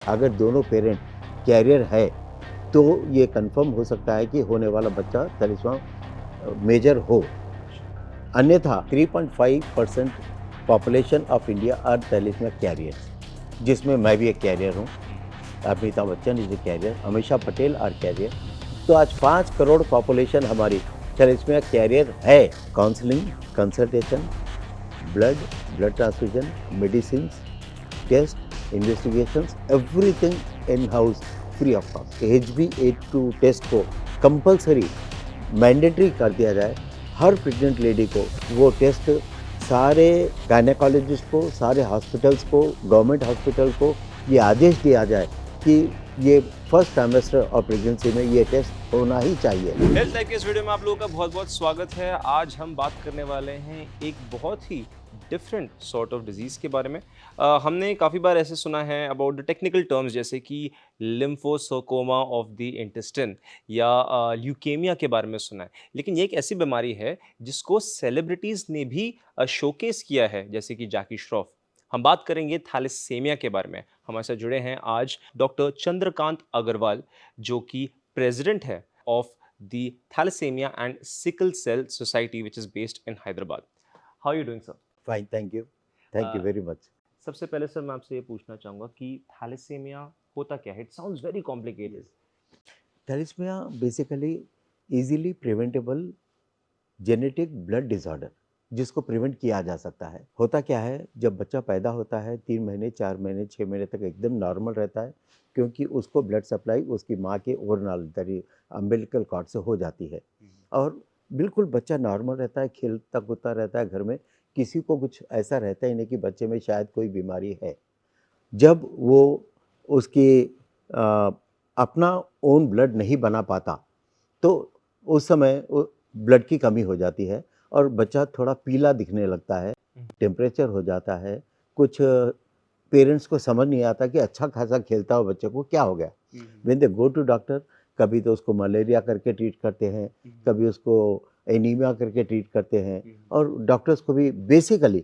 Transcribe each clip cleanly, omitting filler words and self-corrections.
अगर दोनों parent career है तो ये कंफर्म हो सकता है कि होने वाला बच्चा थैलेसीमिया मेजर हो। अन्यथा 3.5% population of India are thalassemia carriers, जिसमें मैं भी एक कैरियर हूँ। Amitabh Bachchan is a carrier, Amisha Patel are carrier. तो आज 5 करोड़ पॉपुलेशन हमारी थैलेसीमिया कैरियर है। Counselling, consultation, blood transfusion, medicine, test, investigations, everything in house free of cost. HbA2 test को कंपलसरी मैंडेटरी कर दिया जाए। हर प्रेग्नेंट लेडी को वो टेस्ट, सारे गायनेकोलॉजिस्ट को, सारे हॉस्पिटल्स को, गवर्नमेंट हॉस्पिटल को ये आदेश दिया जाए कि ये फर्स्ट ट्राइमेस्टर ऑफ प्रेगनेंसी में ये टेस्ट होना ही चाहिए। हेल्थ लाइक के इस वीडियो में आप लोगों का बहुत बहुत स्वागत है। आज हम बात करने वाले हैं एक बहुत ही डिफरेंट सॉर्ट ऑफ डिजीज़ के बारे में। हमने काफ़ी बार ऐसे सुना है अबाउट द टेक्निकल टर्म्स, जैसे कि लिम्फोसर्कोमा ऑफ द इंटेस्टाइन या ल्यूकेमिया के बारे में सुना है। लेकिन ये एक ऐसी बीमारी है जिसको सेलिब्रिटीज़ ने भी शोकेस किया है, जैसे कि जैकी श्रॉफ। हम बात करेंगे थैलेसेमिया के बारे में। हमारे साथ जुड़े हैं आज डॉक्टर चंद्रकांत अग्रवाल, जो कि प्रेसिडेंट है of the Thalassemia and Sickle Cell Society, which is based in Hyderabad. How are you doing, sir? Fine, thank you very much. सबसे पहले सर मैं आपसे ये पूछना चाहूँगा कि थैलेसेमिया होता क्या है? It sounds very complicated. Thalassemia basically easily preventable genetic blood disorder, जिसको प्रिवेंट किया जा सकता है। होता क्या है, जब बच्चा पैदा होता है 3 महीने, 4 महीने, 6 महीने तक एकदम नॉर्मल रहता है, क्योंकि उसको ब्लड सप्लाई उसकी माँ के ओरनल तरी अम्बिलिकल कॉर्ड से हो जाती है और बिल्कुल बच्चा नॉर्मल रहता है, खेलता कूदता रहता है घर में। किसी को कुछ ऐसा रहता ही नहीं कि बच्चे में शायद कोई बीमारी है। जब वो उसकी अ, अपना ओन ब्लड नहीं बना पाता, तो उस समय ब्लड की कमी हो जाती है और बच्चा थोड़ा पीला दिखने लगता है, टेम्परेचर हो जाता है। कुछ पेरेंट्स को समझ नहीं आता कि अच्छा खासा खेलता हुआ बच्चे को क्या हो गया। When they go to doctor, कभी तो उसको मलेरिया करके ट्रीट करते हैं, कभी उसको एनीमिया करके ट्रीट करते हैं और डॉक्टर्स को भी बेसिकली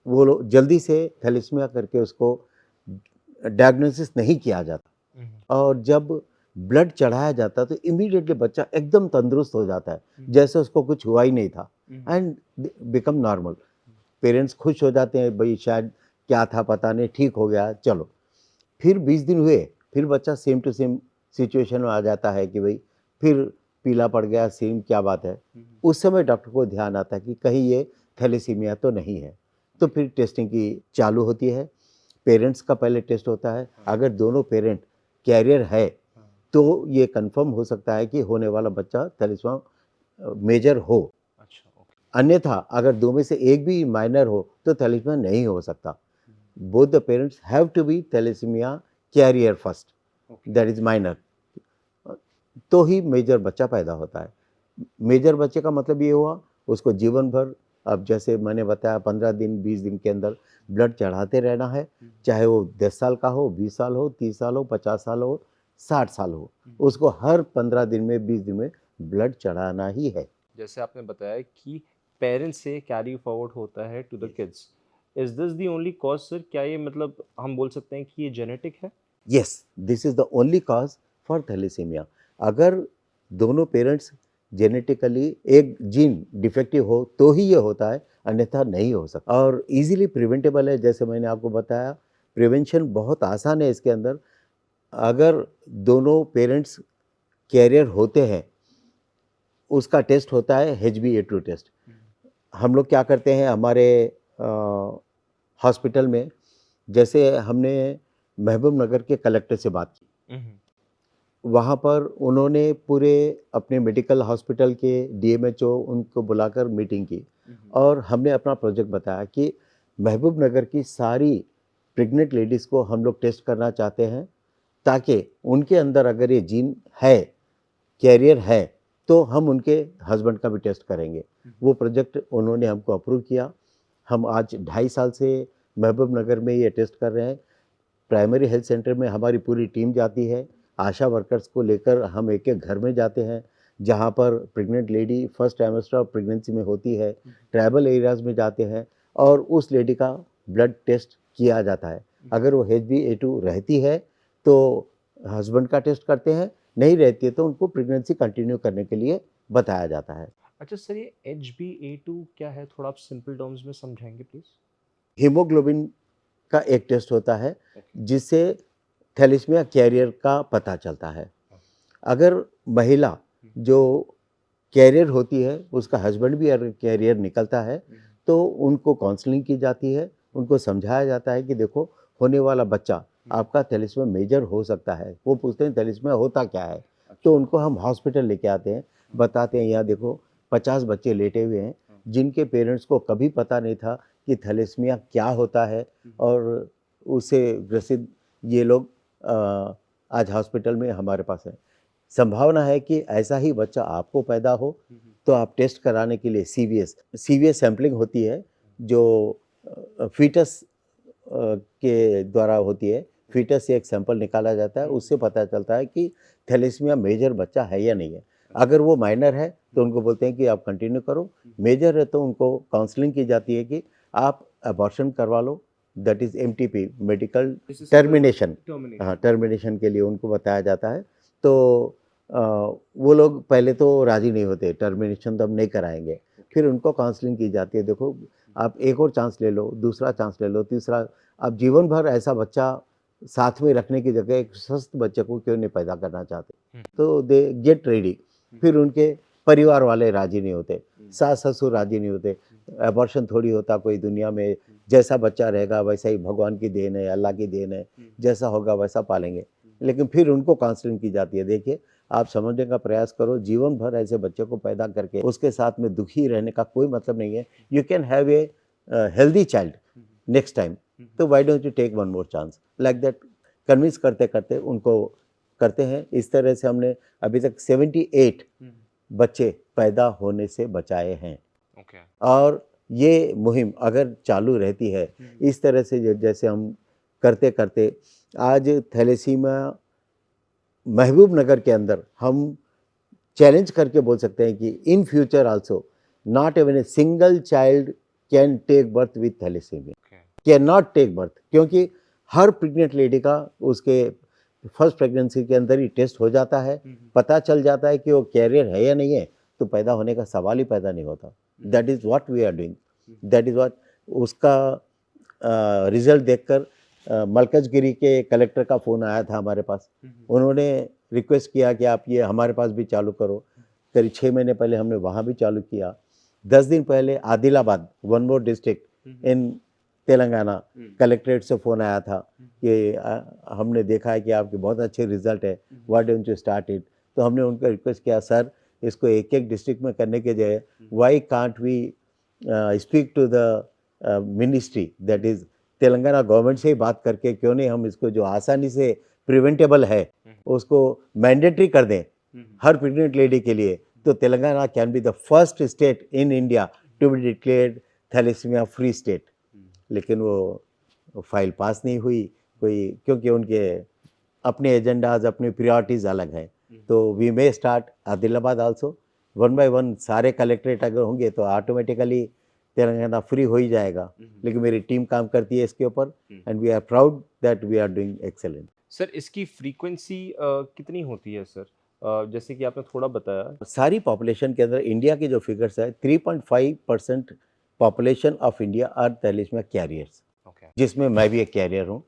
वो लोग जल्दी से थैलेसीमिया करके उसको डायग्नोसिस नहीं किया जाता। और जब ब्लड चढ़ाया जाता है तो इमीडिएटली बच्चा एकदम तंदुरुस्त हो जाता है, जैसे उसको कुछ हुआ ही नहीं था एंड बिकम नॉर्मल। पेरेंट्स खुश हो जाते हैं, भाई शायद क्या था पता नहीं, ठीक हो गया, चलो। फिर 20 दिन हुए, फिर बच्चा सेम टू सेम सिचुएशन में आ जाता है कि भाई फिर पीला पड़ गया, सेम क्या बात है। उस समय डॉक्टर को ध्यान आता है कि कहीं ये थैलेसीमिया तो नहीं है। तो फिर टेस्टिंग की चालू होती है। पेरेंट्स का पहले टेस्ट होता है। अगर दोनों पेरेंट कैरियर है तो ये कंफर्म हो सकता है कि होने वाला बच्चा थैलेसीमिया मेजर हो। अच्छा, ओके। अन्यथा अगर दो में से एक भी माइनर हो तो थैलेसीमिया नहीं हो सकता। Both the parents have to be thalassemia carrier first, that is minor, तो ही मेजर बच्चा पैदा होता है। मेजर बच्चे का मतलब ये हुआ उसको जीवन भर, अब जैसे मैंने बताया 15 दिन 20 दिन के अंदर ब्लड चढ़ाते रहना है, चाहे वो 10 साल का हो, 20 साल हो, 30 साल हो, 50 साल हो, 60 साल हो, उसको हर 15 दिन में 20 दिन में ब्लड चढ़ाना ही है। जैसे आपने बताया कि पेरेंट्स से कैरी फॉरवर्ड होता है to the kids. Is this the only cause sir? क्या ये मतलब हम बोल सकते हैं कि ये जेनेटिक है? Yes, this is the only cause for thalassemia. अगर दोनों पेरेंट्स जेनेटिकली एक जीन डिफेक्टिव हो तो ही ये होता है, अन्यथा नहीं हो सकता। और इजीली प्रिवेंटेबल है, जैसे मैंने आपको बताया। प्रिवेंशन बहुत आसान है इसके अंदर। अगर दोनों पेरेंट्स कैरियर होते हैं, उसका टेस्ट होता है HbA2 टेस्ट। हम लोग क्या करते हैं हमारे हॉस्पिटल में, जैसे हमने महबूब नगर के कलेक्टर से बात की, वहाँ पर उन्होंने पूरे अपने मेडिकल हॉस्पिटल के DMHO उनको बुलाकर मीटिंग की और हमने अपना प्रोजेक्ट बताया कि महबूब नगर की सारी प्रेग्नेंट लेडीज़ को हम लोग टेस्ट करना चाहते हैं, ताकि उनके अंदर अगर ये जीन है, कैरियर है, तो हम उनके हस्बैंड का भी टेस्ट करेंगे। वो प्रोजेक्ट उन्होंने हमको अप्रूव किया। हम आज 2.5 साल से महबूब नगर में ये टेस्ट कर रहे हैं। प्राइमरी हेल्थ सेंटर में हमारी पूरी टीम जाती है। आशा वर्कर्स को लेकर हम एक-एक घर में जाते हैं, जहाँ पर pregnant lady first trimester of pregnancy में होती है। ट्राइबल एरियाज़ में जाते हैं और उस लेडी का ब्लड टेस्ट किया जाता है। अगर वो HbA2 रहती है तो हस्बैंड का टेस्ट करते हैं, नहीं रहती है तो उनको प्रेगनेंसी कंटिन्यू करने के लिए बताया जाता है। अच्छा सर, ये HbA2 क्या है? थोड़ा आप सिंपल टर्म्स में समझाएँगे प्लीज़? हीमोग्लोबिन का एक टेस्ट होता है ओके। जिससे थैलेसीमिया कैरियर का पता चलता है। अगर महिला जो कैरियर होती है, उसका हस्बैंड भी अगर कैरियर निकलता है, तो उनको काउंसलिंग की जाती है, उनको समझाया जाता है कि देखो होने वाला बच्चा आपका थैलेसीमिया मेजर हो सकता है। वो पूछते हैं थैलेसीमिया होता क्या है? तो उनको हम हॉस्पिटल लेके आते हैं, बताते हैं यहाँ देखो 50 बच्चे लेटे हुए हैं, जिनके पेरेंट्स को कभी पता नहीं था कि थैलेसीमिया क्या होता है और उससे ग्रसित ये लोग आज हॉस्पिटल में हमारे पास हैं। संभावना है कि ऐसा ही बच्चा आपको पैदा हो, तो आप टेस्ट कराने के लिए सीवीएस सैंपलिंग होती है, जो फीटस के द्वारा होती है। फीटस से एक सैंपल निकाला जाता है, उससे पता चलता है कि थैलेसीमिया मेजर बच्चा है या नहीं है। अगर वो माइनर है, तो उनको बोलते हैं कि आप कंटिन्यू करो, मेजर है तो उनको काउंसलिंग की जाती है कि आप अबॉर्शन करवा लो, that is MTP, medical termination. हाँ, टर्मिनेशन के लिए उनको बताया जाता है। तो वो लोग पहले तो राज़ी नहीं होते, टर्मिनेशन तो हम नहीं कराएँगे। फिर उनको काउंसलिंग की जाती है, देखो आप एक और चांस ले लो, दूसरा चांस ले लो, तीसरा, आप जीवन भर ऐसा बच्चा साथ में रखने की जगह एक स्वस्थ बच्चे को क्यों नहीं पैदा करना चाहते? तो दे गेट रेडी। फिर उनके परिवार वाले राज़ी नहीं होते, सास-ससुर राज़ी नहीं होते। अबॉर्शन थोड़ी होता कोई दुनिया में, जैसा बच्चा रहेगा वैसा ही भगवान की देन है, अल्लाह की देन है, जैसा होगा वैसा पालेंगे। लेकिन फिर उनको काउंसलिंग की जाती है, देखिए आप समझने का प्रयास करो, जीवन भर ऐसे बच्चे को पैदा करके उसके साथ में दुखी रहने का कोई मतलब नहीं है। You can have a healthy child next time, तो why don't you take one more chance, like that convince करते-करते उनको करते हैं। इस तरह से हमने अभी तक 78 बच्चे पैदा होने से बचाए हैं। ओके। और ये मुहिम अगर चालू रहती है इस तरह से, जैसे हम करते-करते आज थैलेसीमिया महबूब नगर के अंदर हम चैलेंज करके बोल सकते हैं कि in future also not even a single child can take birth with thalassemia, can not take birth, क्योंकि हर प्रेग्नेंट लेडी का उसके फर्स्ट प्रेगनेंसी के अंदर ही टेस्ट हो जाता है, पता चल जाता है कि वो कैरियर है या नहीं है, तो पैदा होने का सवाल ही पैदा नहीं होता। That is what we are doing, that is what. उसका रिजल्ट देखकर मलकजगिरी के कलेक्टर का फ़ोन आया था हमारे पास। उन्होंने रिक्वेस्ट किया कि आप ये हमारे पास भी चालू करो। करीब 6 महीने पहले हमने वहाँ भी चालू किया। 10 दिन पहले Adilabad, one more district in Telangana, collectorate से फ़ोन आया था कि हमने देखा है कि आपके बहुत अच्छे रिज़ल्ट है, why don't you start it? तो हमने उनको रिक्वेस्ट किया, सर इसको एक-एक डिस्ट्रिक्ट में करने के बजाय why can't we speak to the ministry, that is Telangana government से ही बात करके क्यों नहीं हम इसको जो आसानी से प्रिवेंटेबल है उसको मैंडेटरी कर दें हर प्रेग्नेंट लेडी के लिए, तो Telangana can be the first state in India to be declared thalassemia free state. लेकिन वो फाइल पास नहीं हुई कोई, क्योंकि उनके अपने एजेंडाज, अपनी प्रायोरिटीज़ अलग हैं। तो we may start Adilabad also, one by one सारे कलेक्ट्रेट अगर होंगे तो ऑटोमेटिकली तेलंगाना फ्री हो ही जाएगा। लेकिन मेरी टीम काम करती है इसके ऊपर and we are proud that we are doing excellent. Sir इसकी फ्रीक्वेंसी कितनी होती है सर? जैसे कि आपने थोड़ा बताया। सारी पॉपुलेशन के अंदर इंडिया के जो फिगर्स है 3.5% population of India are thalassemia carriers, okay. जिसमें मैं भी एक कैरियर हूँ।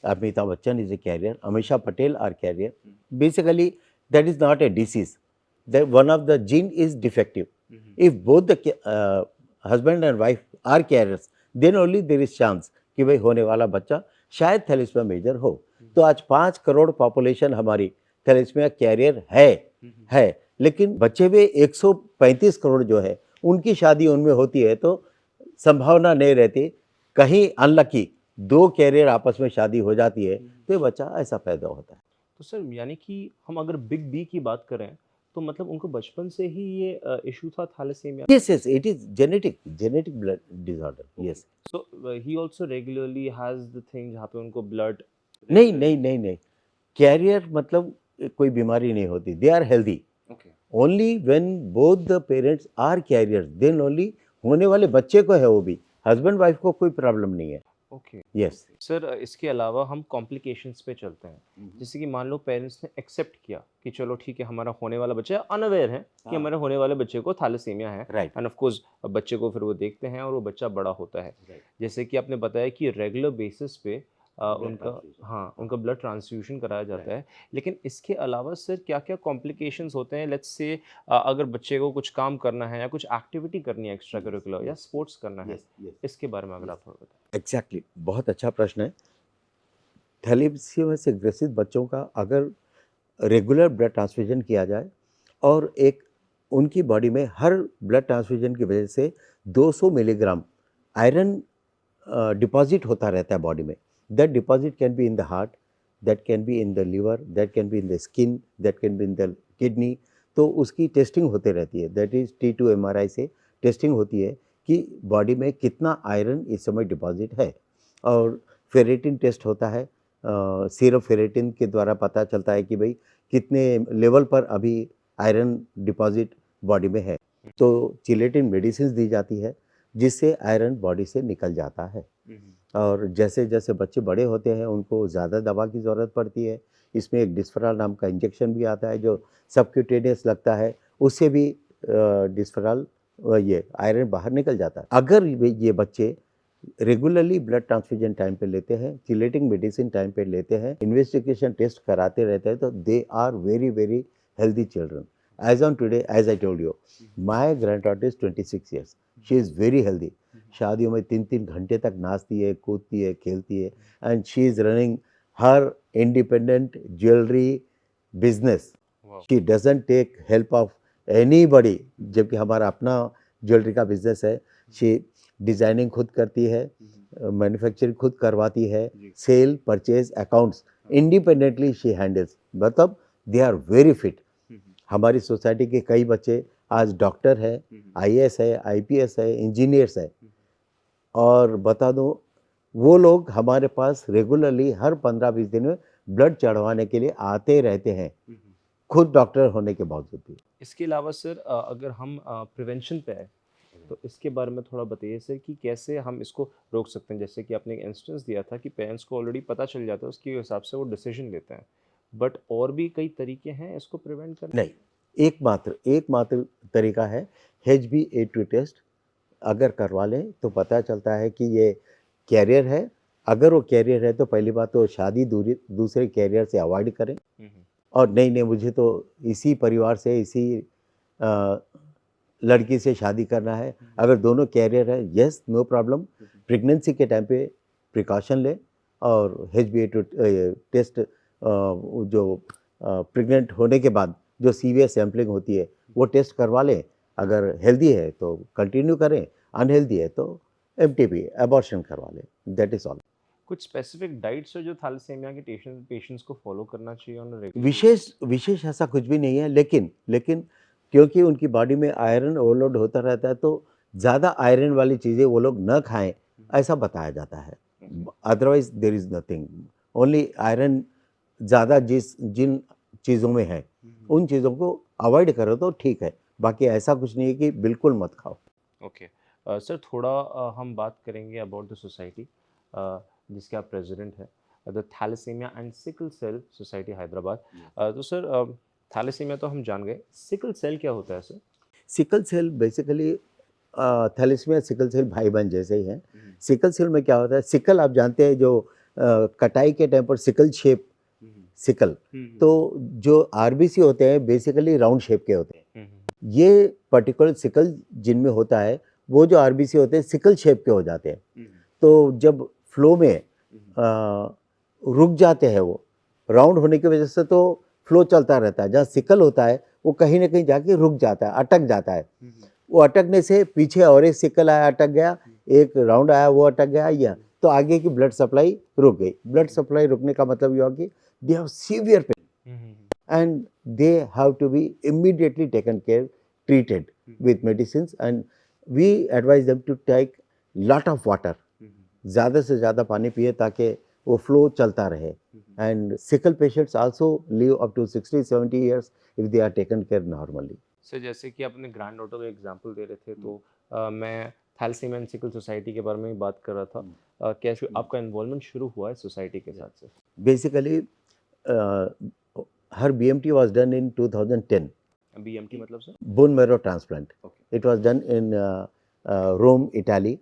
Amitabh Bachchan is a carrier, Amisha Patel are carrier. Basically that is not a disease, that one of the gene is defective. If both the husband and wife are carriers, then only there is chance कि भाई होने वाला बच्चा शायद thalassaemia major हो। तो आज 5 crore population हमारी थैलेसीमिया कैरियर है, लेकिन बच्चे में 135 करोड़ जो है उनकी शादी उनमें होती है, तो संभावना नहीं रहती, कहीं अनलकी 2 कैरियर आपस में शादी हो जाती है तो ये बच्चा ऐसा पैदा होता है। तो सर यानी कि हम अगर बिग बी की बात करें तो मतलब उनको बचपन से ही ये इशू था thalassemia? Yes yes, it is genetic blood disorder, yes. So he also regularly has the thing जहाँ पे उनको ब्लड। नहीं, कैरियर मतलब कोई बीमारी नहीं होती, they are healthy. Okay. Only when both the parents are carriers, then only होने वाले बच्चे को है वो भी, हस्बैंड वाइफ को कोई प्रॉब्लम नहीं है। ओके। यस। सर इसके अलावा हम कॉम्प्लिकेशंस पे चलते हैं। जैसे कि मान लो पेरेंट्स ने एक्सेप्ट किया कि चलो ठीक है हमारा होने वाला बच्चा अनअवेयर है कि हाँ। हमारे होने वाले बच्चे को थैलेसीमिया है। राइट। एंड ऑफ कोर्स बच्चे को फिर वो देखते हैं और वो बच्चा बड़ा होता है। राइट। जैसे कि आपने बताया कि रेगुलर बेसिस पे ब्लड उनका ट्रांसफ्यूजन। हाँ, उनका ब्लड ट्रांसफ्यूजन कराया जाता है। लेकिन इसके अलावा सर क्या-क्या कॉम्प्लिकेशंस होते हैं? लेट्स से अगर बच्चे को कुछ काम करना है या कुछ एक्टिविटी करनी है एक्स्ट्रा यस, करिकुलर या यस, स्पोर्ट्स करना है, यस, यस, इसके बारे में अगर यस। आप थोड़ा बताएँ? एग्जैक्टली, बहुत अच्छा प्रश्न है। थैलेसीमिया से ग्रसित बच्चों का अगर रेगुलर ब्लड ट्रांसफ्यूजन किया जाए और एक उनकी बॉडी में हर ब्लड ट्रांसफ्यूजन की वजह से 200 मिलीग्राम आयरन डिपॉजिट होता रहता है बॉडी में। That deposit can be in the heart, that can be in the liver, that can be in the skin, that can be in the kidney. तो उसकी testing होती रहती है, दैट इज T2 MRI से testing होती है कि body में कितना आयरन इस समय डिपॉजिट है। और फेरेटिन टेस्ट होता है, सीरम फेरेटिन के द्वारा पता चलता है कि भाई कितने लेवल पर अभी आयरन डिपॉजिट बॉडी में है। तो चिलेटिन मेडिसिन दी जाती है जिससे आयरन बॉडी से निकल जाता है। और जैसे जैसे बच्चे बड़े होते हैं उनको ज़्यादा दवा की ज़रूरत पड़ती है। इसमें एक डिस्फेराल नाम का इंजेक्शन भी आता है जो सबक्यूटेनियस लगता है, उससे भी डिस्फेराल ये आयरन बाहर निकल जाता है। अगर ये बच्चे रेगुलरली ब्लड ट्रांसफ्यूजन टाइम पे लेते हैं, चिलेटिंग मेडिसिन टाइम पे लेते हैं, इन्वेस्टिगेशन टेस्ट कराते रहते हैं, तो they are very very healthy children. As on today, as I told you, my granddaughter is 26 years, she is very healthy. शादियों में 3-3 घंटे तक नाचती है, कूदती है, खेलती है, and she is running her independent jewellery business. Wow! She doesn't take help of anybody, जबकि हमारा अपना ज्वेलरी का बिजनेस है। शी डिज़ाइनिंग खुद करती है, मैन्युफैक्चरिंग खुद करवाती है, जी। Sale purchase accounts independently she handles. मतलब दे आर वेरी फिट। हमारी सोसाइटी के कई बच्चे आज डॉक्टर है, IAS है, IPS है, इंजीनियर्स है। और बता दूं, वो लोग हमारे पास रेगुलरली हर 15-20 दिन में ब्लड चढ़वाने के लिए आते रहते हैं, खुद डॉक्टर होने के बावजूद भी। इसके अलावा सर अगर हम प्रिवेंशन पे आए, तो इसके बारे में थोड़ा बताइए सर कि कैसे हम इसको रोक सकते हैं? जैसे कि आपने एक इंस्टेंस दिया था कि पेरेंट्स को ऑलरेडी पता चल जाता है, उसके हिसाब से वो डिसीजन लेते हैं। बट और भी कई तरीके हैं इसको प्रिवेंट करने नहीं, एकमात्र तरीका है HbA2 टेस्ट। अगर करवा लें तो पता चलता है कि ये कैरियर है। अगर वो कैरियर है तो पहली बात तो शादी दूसरे कैरियर से अवॉइड करें। के? और नहीं मुझे तो इसी परिवार से, इसी अ, लड़की से शादी करना है। अगर दोनों कैरियर है, यस, नो प्रॉब्लम। प्रेगनेंसी के टाइम पे प्रिकॉशन लें और HbA2 टेस्ट जो प्रेग्नेंट होने के बाद जो सीवियर सैम्पलिंग होती है वो टेस्ट करवा लें। अगर हेल्दी है तो कंटिन्यू करें, अनहेल्दी है तो MTP अबॉर्शन करवा लें। That is all. कुछ स्पेसिफिक डाइट्स है जो थैलेसीमिया के पेशेंट्स को फॉलो करना चाहिए ऑन अ रेगुलर? विशेष ऐसा कुछ भी नहीं है, लेकिन क्योंकि उनकी बॉडी में आयरन ओवरलोड होता रहता है तो ज़्यादा आयरन वाली चीज़ें वो लोग न खाएं, ऐसा बताया जाता है। Otherwise there is nothing. Only iron ज़्यादा जिन चीज़ों में है उन चीज़ों को अवॉइड करो तो ठीक है। बाकी ऐसा कुछ नहीं है कि बिल्कुल मत खाओ। ओके। सर थोड़ा हम बात करेंगे अबाउट द सोसाइटी जिसके आप प्रेसिडेंट हैं, the thalassemia and sickle cell society Hyderabad. तो सर थैलेसीमिया तो हम जान गए, सिकल सेल क्या होता है sir? Sickle cell basically thalassemia sickle cell भाई बहन जैसे ही हैं। सिकल सेल में क्या होता है, सिकल आप जानते हैं जो कटाई के टाइम पर सिकल शेप, सिकल, तो जो आरबीसी होते हैं बेसिकली राउंड शेप के होते हैं। ये पर्टिकुलर सिकल जिनमें होता है वो जो आरबीसी होते हैं सिकल शेप के हो जाते हैं। तो जब फ्लो में रुक जाते हैं, वो राउंड होने की वजह से तो फ्लो चलता रहता है। जहाँ सिकल होता है वो कहीं ना कहीं जाके रुक जाता है, अटक जाता है। वो अटकने से पीछे और एक सिकल आया, अटक गया, एक राउंड आया, वो अटक गया, या तो आगे की ब्लड सप्लाई रुक गई। ब्लड सप्लाई रुकने का मतलब ये हुआ कि they have severe pain and they have to be immediately taken care, treated with medicines, and we advise them to take lot of water, ज़्यादा से ज़्यादा पानी पिए ताकि वो फ्लो चलता रहे। And sickle patients also live up to 60-70 years if they are taken care normally. Sir जैसे कि आप अपने ग्रैंड डॉटर का एग्जांपल दे रहे थे, तो मैं थैलेसीमिया एंड सिकल सोसाइटी के बारे में भी बात कर रहा था। कैसे आपका इन्वॉल्वमेंट शुरू हुआ है सोसाइटी के साथ से? Basically, her BMT was done in 2010. BMT मतलब sir? Bone marrow transplant. Okay. It was done in Rome, Italy.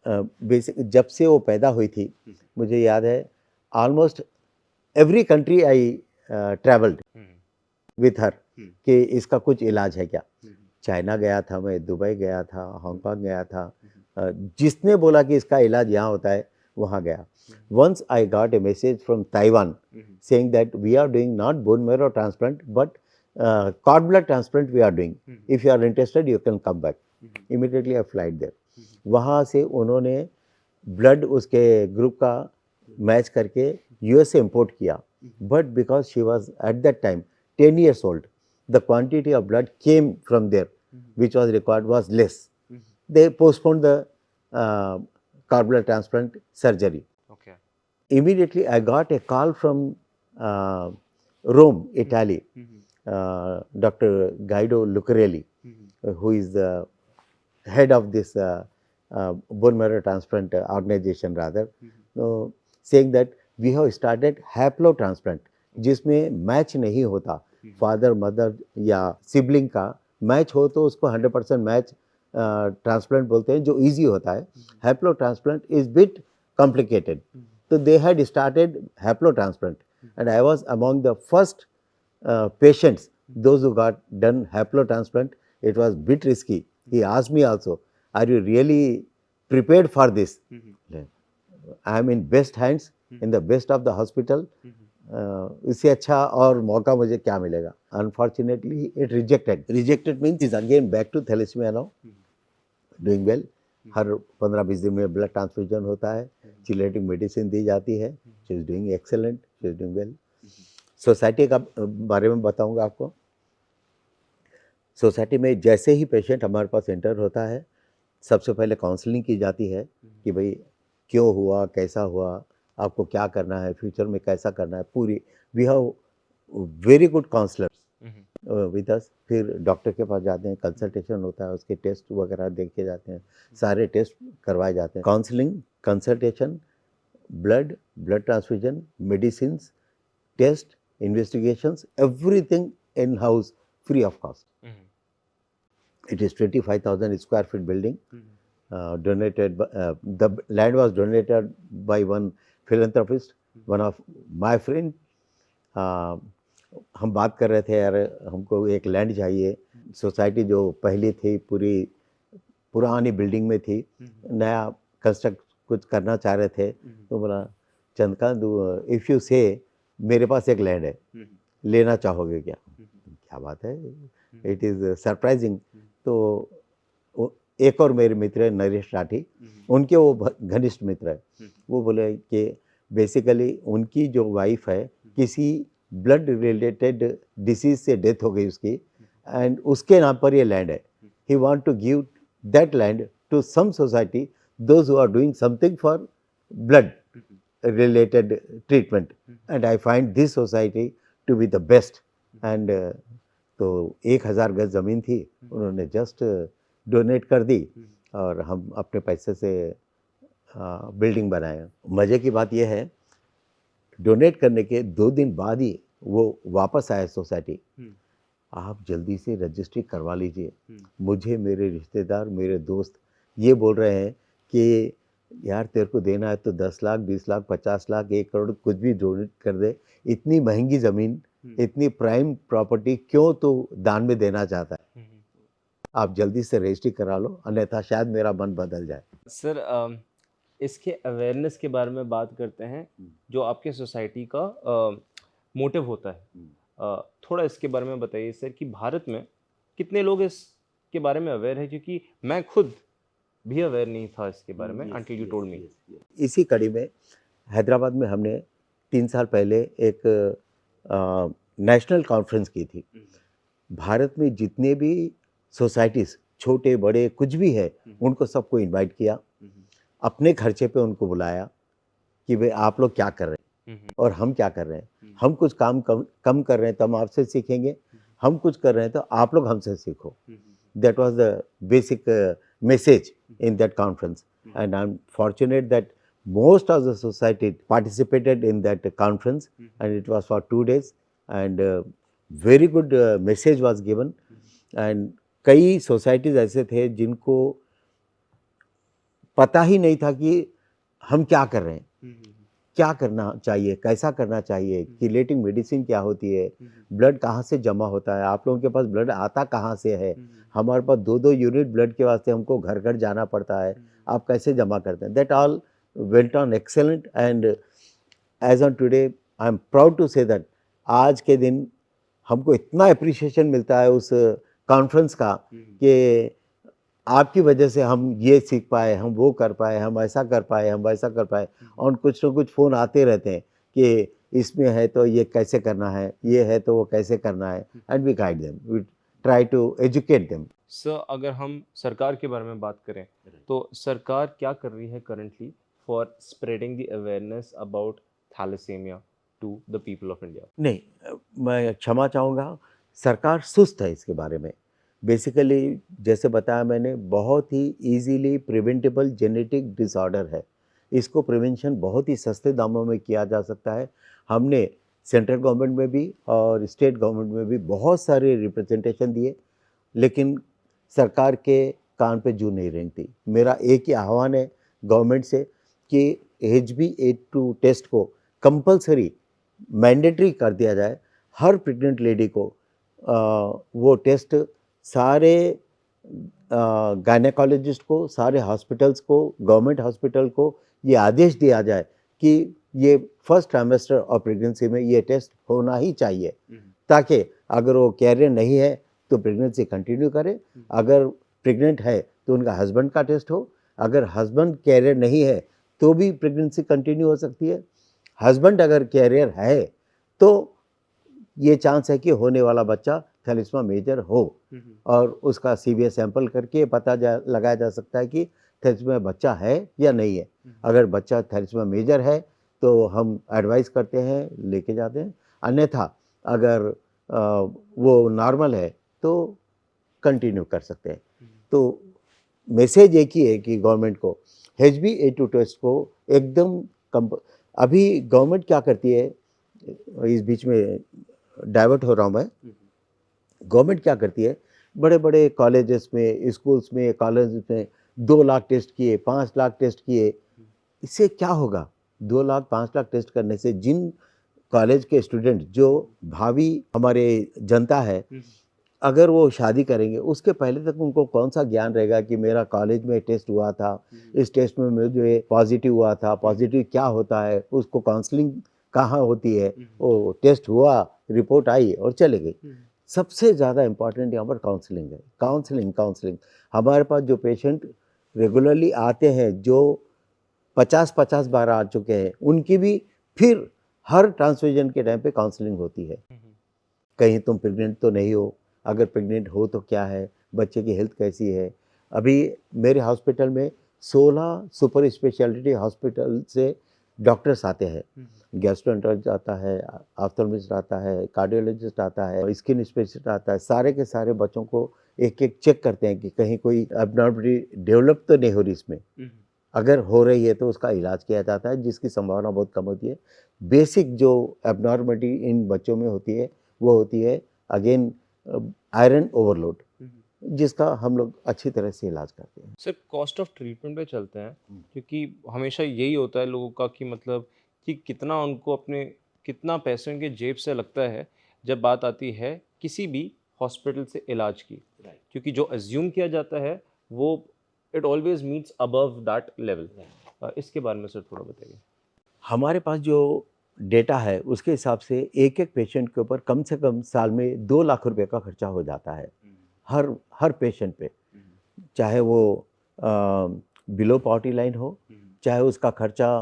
Basic जब से वो पैदा हुई थी, मुझे याद है almost every country I travelled with her कि इसका कुछ इलाज है क्या। चाइना गया था मैं, दुबई गया था, हांगकांग गया था, जिसने बोला कि इसका इलाज यहाँ होता है वहाँ गया। Once I got a message from Taiwan saying that we are doing not bone marrow transplant but cord blood transplant we are doing. If you are interested, you can come back. Immediately I flight there. वहाँ से उन्होंने blood उसके group का match करके US से import किया, but because she was at that time 10 years old, the quantity of blood came from there which was required was less. They postponed the cord blood transplant surgery. Okay. Immediately I got a call from Rome, Italy, Dr. Guido Lucarelli, who is the head of this bone marrow transplant organization rather, saying that we have started haplo transplant, जिसमें match नहीं होता, father mother या sibling का match हो तो उसको 100% match transplant बोलते हैं, जो इजी होता है। Haplo transplant is bit complicated, तो they had started haplo transplant and I was among the first patients those who got done haplo transplant. It was bit risky. He asked me also, are you really prepared for this? I am in best hands, in the best of the hospital. इससे अच्छा और मौका मुझे क्या मिलेगा। Unfortunately it rejected means is again back to thalassemia now, doing well. हर 15-20 दिन में blood transfusion होता है, चिलेटिक मेडिसिन दी जाती है, she is doing excellent, she is doing well. Society का बारे में बताऊंगा आपको। सोसाइटी में जैसे ही पेशेंट हमारे पास एंटर होता है, सबसे पहले काउंसलिंग की जाती है कि भाई क्यों हुआ, कैसा हुआ, आपको क्या करना है, फ्यूचर में कैसा करना है, पूरी we have very good counsellors with us. फिर डॉक्टर के पास जाते हैं, कंसल्टेशन होता है, उसके टेस्ट वगैरह देखे जाते हैं, सारे टेस्ट करवाए जाते हैं। Counselling, consultation, blood transfusion, medicine, test, investigations, everything in house, free of cost. It is 25,000 square feet building, donated the land was donated by one philanthropist, one of my friend. हम बात कर रहे थे यार हमको एक लैंड चाहिए। Society जो पहली थी पूरी पुरानी बिल्डिंग में थी, नया कंस्ट्रक्ट कुछ करना चाह रहे थे, तो बोला चंद्रकांत, इफ़ यू से मेरे पास एक लैंड है, लेना चाहोगे क्या? क्या बात है, इट इज़ सरप्राइजिंग। तो एक और मेरे मित्र है नरेश राठी, उनके वो घनिष्ठ मित्र है, वो बोले कि बेसिकली उनकी जो वाइफ है किसी ब्लड रिलेटेड डिसीज से डेथ हो गई उसकी, एंड उसके नाम पर ये लैंड है। He want to give that land to some society, those who are doing something for blood related treatment, and I find this society to be the best. And तो 1000 गज ज़मीन थी, उन्होंने जस्ट डोनेट कर दी और हम अपने पैसे से बिल्डिंग बनाए। मज़े की बात यह है, डोनेट करने के 2 दिन बाद ही वो वापस आया सोसाइटी, आप जल्दी से रजिस्ट्री करवा लीजिए। मुझे मेरे रिश्तेदार, मेरे दोस्त ये बोल रहे हैं कि यार तेरे को देना है तो 10 लाख, 20 लाख, 50 लाख, 1 करोड़ कुछ भी डोनेट कर दे, इतनी महंगी ज़मीन, इतनी प्राइम प्रॉपर्टी क्यों तो दान में देना चाहता है? आप जल्दी से रजिस्ट्री करा लो, अन्यथा शायद मेरा मन बदल जाए। सर इसके अवेयरनेस के बारे में बात करते हैं, जो आपके सोसाइटी का मोटिव होता है, थोड़ा इसके बारे में बताइए सर कि भारत में कितने लोग इसके बारे में अवेयर है, क्योंकि मैं खुद भी अवेयर नहीं था इसके बारे में until you told me. इसी कड़ी में हैदराबाद में हमने 3 साल पहले एक नेशनल कॉन्फ्रेंस की थी। भारत में जितने भी सोसाइटीज़ छोटे बड़े कुछ भी है, उनको सबको इनवाइट किया, अपने खर्चे पे उनको बुलाया कि भाई आप लोग क्या कर रहे हैं और हम क्या कर रहे हैं। हम कुछ काम कम कर रहे हैं तो हम आपसे सीखेंगे, हम कुछ कर रहे हैं तो आप लोग हमसे सीखो। That was the basic message in that conference. And I'm fortunate that most of the society participated in that conference, and it was for 2 days, and very good message was given. And कई societies ऐसे थे जिनको पता ही नहीं था कि हम क्या कर रहे हैं, क्या करना चाहिए, कैसा करना चाहिए, किलेटिंग मेडिसिन क्या होती है, ब्लड कहाँ से जमा होता है, आप लोगों के पास ब्लड आता कहाँ से है, हमारे पास 2-2 यूनिट ब्लड के वास्ते हमको घर घर जाना पड़ता है, आप कैसे जमा करते हैं. That all went on excellent, and as on today I am proud to say that आज के दिन हमको इतना अप्रिशिएशन मिलता है उस कॉन्फ्रेंस का कि आपकी वजह से हम ये सीख पाए, हम वो कर पाए, हम ऐसा कर पाए, हम वैसा कर पाए. और कुछ ना कुछ फ़ोन आते रहते हैं कि इसमें है तो ये कैसे करना है, ये है तो वो कैसे करना है, and we guide them, we try to educate them. Sir अगर हम सरकार के बारे में बात करें तो सरकार क्या कर रही है currently for spreading the awareness about thalassemia to the people of India? नहीं, मैं क्षमा चाहूँगा, सरकार सुस्त है इसके बारे में. बेसिकली जैसे बताया मैंने, बहुत ही इजीली प्रिवेंटेबल जेनेटिक डिसऑर्डर है. इसको प्रिवेंशन बहुत ही सस्ते दामों में किया जा सकता है. हमने सेंट्रल गवर्नमेंट में भी और स्टेट गवर्नमेंट में भी बहुत सारे रिप्रेजेंटेशन दिए, लेकिन सरकार के कान पे जू नहीं रेंगती. मेरा एक ही आह्वान है गवर्नमेंट से कि HB82 टेस्ट को कंपलसरी मैंडेटरी कर दिया जाए. हर प्रेग्नेंट लेडी को वो टेस्ट सारे गायनेकोलॉजिस्ट को, सारे हॉस्पिटल्स को, गवर्नमेंट हॉस्पिटल को ये आदेश दिया जाए कि ये फर्स्ट ट्राइमेस्टर ऑफ प्रेगनेंसी में ये टेस्ट होना ही चाहिए, ताकि अगर वो कैरियर नहीं है तो प्रेगनेंसी कंटिन्यू करे, अगर प्रेग्नेंट है तो उनका हस्बैंड का टेस्ट हो, अगर हस्बैंड कैरियर नहीं है तो भी प्रेगनेंसी कंटिन्यू हो सकती है. हस्बैंड अगर कैरियर है तो ये चांस है कि होने वाला बच्चा थैलेसीमिया मेजर हो, और उसका CVS सैंपल करके पता लगाया जा सकता है कि थैलेसीमिया बच्चा है या नहीं है. अगर बच्चा थैलेसीमिया मेजर है तो हम एडवाइस करते हैं, लेके जाते हैं. अन्यथा अगर वो नॉर्मल है तो कंटिन्यू कर सकते हैं. तो मैसेज एक ही है कि गवर्नमेंट को HB82 टेस्ट को एकदम अभी गवर्नमेंट क्या करती है, इस बीच में डाइवर्ट हो रहा हूँ मैं. गवर्नमेंट क्या करती है, बड़े बड़े कॉलेजेस में, स्कूल्स में, कॉलेज में 2 लाख टेस्ट किए, 5 लाख टेस्ट किए. इससे क्या होगा? 2 लाख 5 लाख टेस्ट करने से जिन कॉलेज के स्टूडेंट जो भावी हमारे जनता है, अगर वो शादी करेंगे उसके पहले तक उनको कौन सा ज्ञान रहेगा कि मेरा कॉलेज में टेस्ट हुआ था, इस टेस्ट में मुझे पॉजिटिव हुआ था, पॉजिटिव क्या होता है, उसको काउंसलिंग कहाँ होती है, वो टेस्ट हुआ, रिपोर्ट आई और चले गई. सबसे ज़्यादा इम्पॉर्टेंट यहाँ पर काउंसलिंग है. काउंसलिंग हमारे पास जो पेशेंट रेगुलरली आते हैं, जो 50-50 बार आ चुके हैं, उनकी भी फिर हर ट्रांसफ्यूजन के टाइम पे काउंसलिंग होती है. कहीं तुम प्रेग्नेंट तो नहीं हो, अगर प्रेग्नेंट हो तो क्या है, बच्चे की हेल्थ कैसी है. अभी मेरे हॉस्पिटल में 16 सुपर स्पेशलिटी हॉस्पिटल से डॉक्टर्स आते हैं. गैस्ट्रोएंटरोलॉजिस्ट आता है, ऑप्थेल्मिस्ट आता है, कार्डियोलॉजिस्ट आता है, स्किन स्पेशलिस्ट आता है. सारे के सारे बच्चों को एक एक चेक करते हैं कि कहीं कोई एबनॉर्मलिटी डेवलप तो नहीं हो रही इसमें. अगर हो रही है तो उसका इलाज किया जाता है, जिसकी संभावना बहुत कम होती है. बेसिक जो एबनॉर्मलिटी इन बच्चों में होती है वो होती है अगेन आयरन ओवरलोड, जिसका हम लोग अच्छी तरह से इलाज करते हैं. सर कॉस्ट ऑफ ट्रीटमेंट पे चलते हैं, क्योंकि हमेशा यही होता है लोगों का कि मतलब कि कितना उनको अपने कितना पैसे उनके जेब से लगता है जब बात आती है किसी भी हॉस्पिटल से इलाज की. क्योंकि जो अज्यूम किया जाता है वो it always meets above that level. इसके बारे में सर थोड़ा बताइए. हमारे पास जो डेटा है उसके हिसाब से एक एक पेशेंट के ऊपर कम से कम साल में 2 लाख रुपए का खर्चा हो जाता है हर पेशेंट पे, चाहे वो बिलो पॉवर्टी लाइन हो, चाहे उसका खर्चा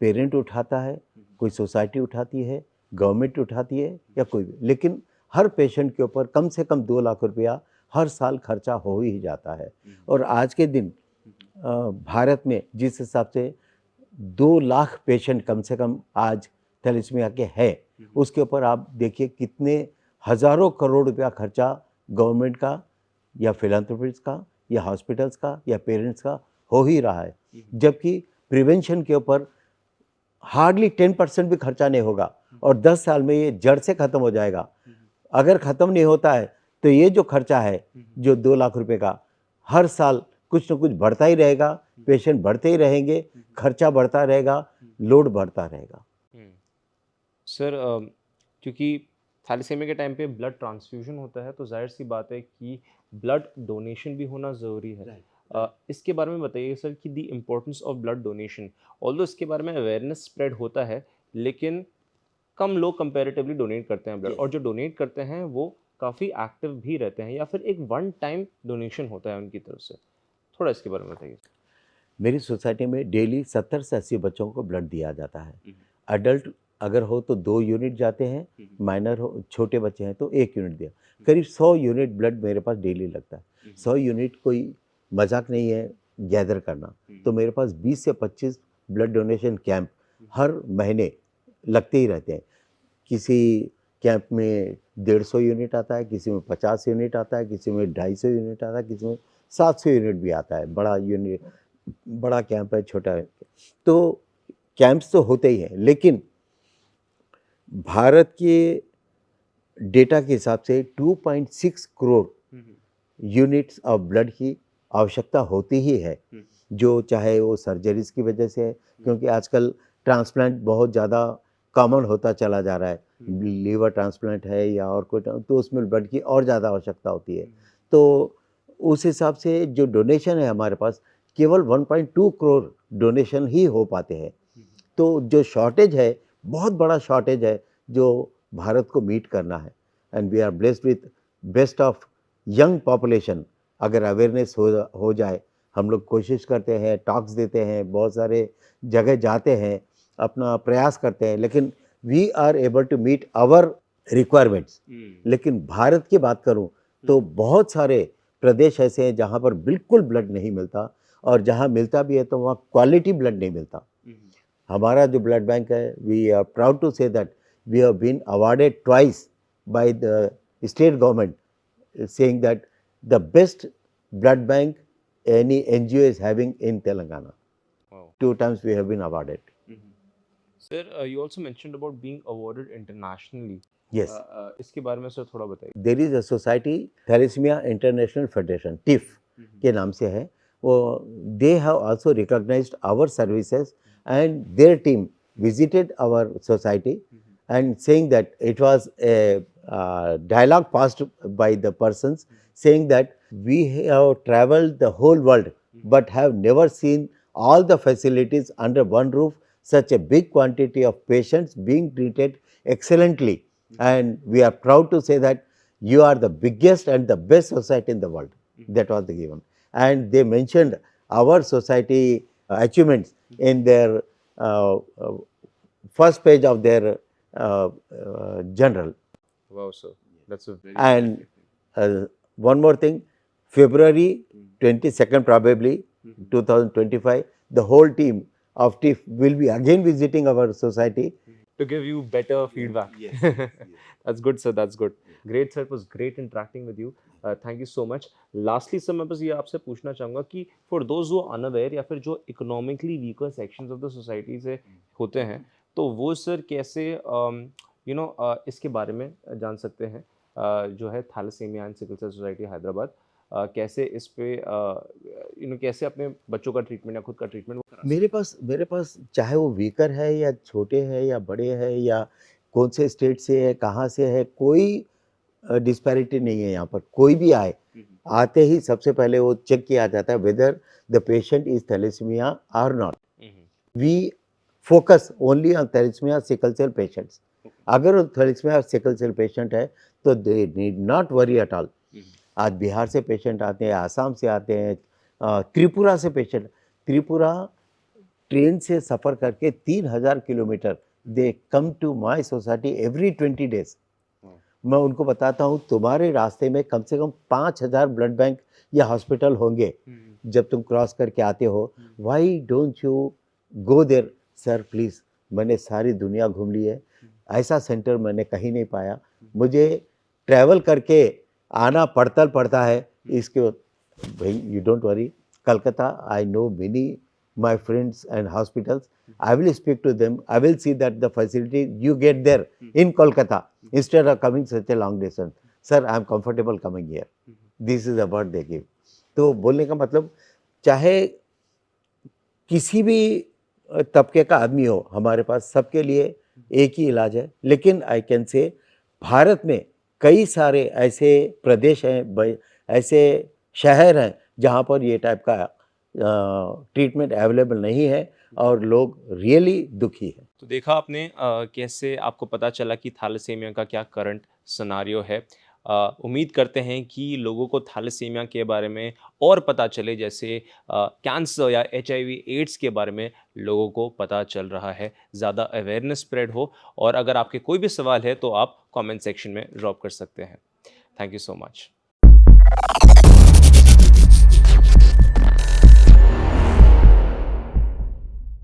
पेरेंट उठाता है, कोई सोसाइटी उठाती है, गवर्नमेंट उठाती है या कोई भी, लेकिन हर पेशेंट के ऊपर कम से कम 2 लाख रुपया हर साल खर्चा हो ही जाता है. और आज के दिन भारत में जिस हिसाब से 2 लाख पेशेंट कम से कम आज थैलेसीमिया के हैं, उसके ऊपर आप देखिए कितने हज़ारों करोड़ रुपया खर्चा गवर्नमेंट का या फिलैंथ्रोपिस्ट का या हॉस्पिटल्स का या पेरेंट्स का हो ही रहा है, जबकि प्रिवेंशन के ऊपर हार्डली 10% भी खर्चा नहीं होगा और 10 साल में ये जड़ से ख़त्म हो जाएगा। अगर ख़त्म नहीं होता है तो ये जो खर्चा है, जो 2 लाख रुपए का, हर साल कुछ न कुछ बढ़ता ही रहेगा, पेशेंट बढ़ते ही रहेंगे, खर्चा बढ़ता रहेगा, लोड बढ़ता रहेगा। सर क्योंकि थैलेसीमिया के टाइम पे ब्लड ट्रांसफ्यूजन होता है तो जाहिर सी बात है कि ब्लड डोनेशन भी होना ज़रूरी है। इसके बारे में बताइए सर कि the importance of blood donation, although इसके बारे में अवेयरनेस स्प्रेड होता है लेकिन कम लोग कंपैरेटिवली डोनेट करते हैं ब्लड, और जो डोनेट करते हैं वो काफ़ी एक्टिव भी रहते हैं या फिर एक वन टाइम डोनेशन होता है उनकी तरफ से, थोड़ा इसके बारे में बताइए। मेरी सोसाइटी में डेली 70 से 80 बच्चों को ब्लड दिया जाता है। एडल्ट अगर हो तो 2 यूनिट जाते हैं, माइनर हो छोटे बच्चे हैं तो 1 यूनिट दिया। करीब 100 यूनिट ब्लड मेरे पास डेली लगता है। 100 यूनिट कोई मजाक नहीं है गैदर करना। तो मेरे पास 20 से 25 ब्लड डोनेशन कैंप हर महीने लगते ही रहते हैं। किसी कैंप में 150 यूनिट आता है, किसी में 50 यूनिट आता है, किसी में 250 यूनिट आता है, किसी में 700 यूनिट भी आता है। बड़ा कैंप है, छोटा है। तो कैंप्स तो होते ही हैं, लेकिन भारत के डेटा के हिसाब से 2.6 करोड़ यूनिट्स ऑफ ब्लड की आवश्यकता होती ही है, जो चाहे वो सर्जरीज की वजह से है, क्योंकि आजकल ट्रांसप्लांट बहुत ज़्यादा कॉमन होता चला जा रहा है। लीवर ट्रांसप्लांट है या और कोई तो उसमें ब्लड की और ज़्यादा आवश्यकता होती है। तो उस हिसाब से जो डोनेशन है हमारे पास, केवल 1.2 करोड़ डोनेशन ही हो पाते हैं। तो जो शॉर्टेज है, बहुत बड़ा शॉर्टेज है जो भारत को मीट करना है। And we are blessed with best of young population. अगर अवेयरनेस हो जाए, हम लोग कोशिश करते हैं, टॉक्स देते हैं, बहुत सारे जगह जाते हैं, अपना प्रयास करते हैं, लेकिन we are able to meet our requirements. लेकिन भारत की बात करूं तो बहुत सारे प्रदेश ऐसे हैं जहां पर बिल्कुल ब्लड नहीं मिलता, और जहां मिलता भी है तो वहाँ क्वालिटी ब्लड नहीं मिलता। हमारा जो ब्लड बैंक है, we are proud to say that we have been awarded twice by the state government, saying that the best blood bank any NGO is having in Telangana. Wow. 2 times we have been awarded. Sir you also mentioned about being awarded internationally. Yes. इसके बारे में sir थोड़ा बताइए। There is a society, Thalassemia International Federation, TIF के नाम से है वो। They have also recognized our services and their team visited our society and saying that it was a dialogue passed by the persons saying that we have traveled the whole world but have never seen all the facilities under one roof, such a big quantity of patients being treated excellently, and we are proud to say that you are the biggest and the best society in the world. That was the given, and they mentioned our society achievements in their first page of their journal. Wow sir, that's a very And one more thing, February 22nd probably 2025, the whole team of TIF will be again visiting our society. to give you better feedback. That's good sir, that's good. Great sir, it was great interacting with you. Thank you so much. Lastly sir, मैं बस ये आपसे पूछना चाहूँगा कि for those who are unaware या फिर जो economically weaker sections of the society से होते हैं, तो वो सर कैसे इसके बारे में जान सकते हैं, जो है thalassemia and sickle cell society Hyderabad कैसे इस पे कैसे अपने बच्चों का ट्रीटमेंट या खुद का ट्रीटमेंट मेरे पास चाहे वो वीकर है या छोटे हैं या बड़े हैं या कौन से स्टेट से है, कहाँ से है, कोई डिस्पैरिटी नहीं है। यहाँ पर कोई भी आए, आते ही सबसे पहले वो चेक किया जाता है whether the patient is thalassemia or not. We focus only on thalassemia sickle cell patients. अगर वो थैलेसीमिया सिकल सेल पेशेंट है तो they need not worry at all. आज बिहार से पेशेंट आते हैं, आसाम से आते हैं, त्रिपुरा से पेशेंट, त्रिपुरा ट्रेन से सफ़र करके 3000 kilometre they come to my society every 20 days. मैं उनको बताता हूँ तुम्हारे रास्ते में कम से कम 5000 ब्लड बैंक या हॉस्पिटल होंगे जब तुम क्रॉस करके आते हो। Why don't you go there sir please. मैंने सारी दुनिया घूम ली है, ऐसा सेंटर मैंने कहीं नहीं पाया। मुझे ट्रैवल करके आना पड़ता है, इसके भाई you don't worry, Kolkata, I know many my friends and hospitals. I will speak to them. I will see that the facility you get there in Kolkata instead of coming such a long distance. Sir, I am comfortable coming here. This is the word they give. तो बोलने का मतलब चाहे किसी भी तबके का आदमी हो, हमारे पास सबके लिए एक ही इलाज है। लेकिन आई कैन से भारत में कई सारे ऐसे प्रदेश हैं, ऐसे शहर हैं जहाँ पर ये टाइप का ट्रीटमेंट अवेलेबल नहीं है और लोग रियली दुखी हैं। तो देखा आपने कैसे आपको पता चला कि थैलेसीमिया का क्या करंट सिनारियो है। उम्मीद करते हैं कि लोगों को थैलेसीमिया के बारे में और पता चले, जैसे कैंसर या एचआईवी एड्स के बारे में लोगों को पता चल रहा है, ज़्यादा अवेयरनेस स्प्रेड हो। और अगर आपके कोई भी सवाल है तो आप कमेंट सेक्शन में ड्रॉप कर सकते हैं। Thank you so much.